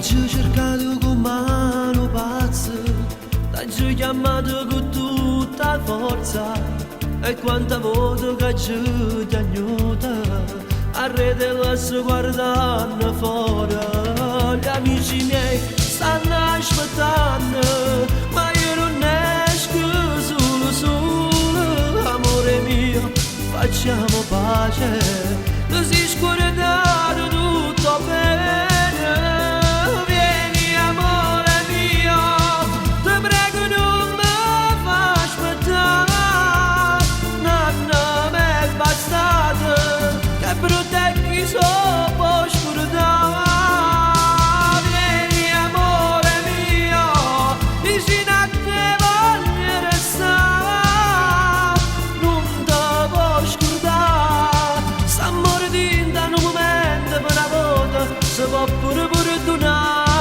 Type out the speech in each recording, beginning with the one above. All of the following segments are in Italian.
T'ho cercato con mano pazza, t'ho chiamato con tutta forza, e quanta volta che ci ti agnuta, a rete la sto guardando fuori. Gli amici miei stanno aspettando, ma io non esco solo, amore mio, facciamo pace, così scordato tutto bene. Vieni amore mio, ti prego non mi fa aspettare, non mi è bastato, che proteggi sopra scordare. Vieni amore mio, vicino a te voglio restare, non ti posso scordare, sta mordendo in un momento per una volta, si può pure perdonare.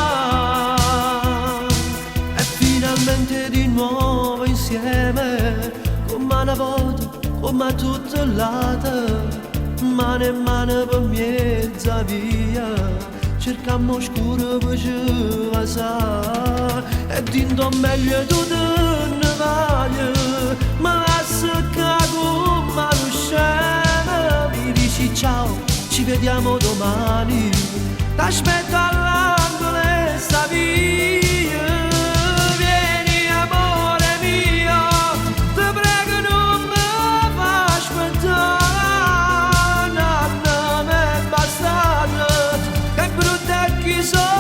E finalmente di nuovo insieme, come una volta, come tutte l'altre, mano in mano per mezza via, cercammo oscuro per ci passare, e dinto meglio tu te ne vai, ma lascia che come lo scena, mi dici ciao, ci vediamo domani, t'aspetto all'angolo e sta via. Vieni amore mio, ti prego non mi fa aspettare, non mi è bastato, che proteggi solo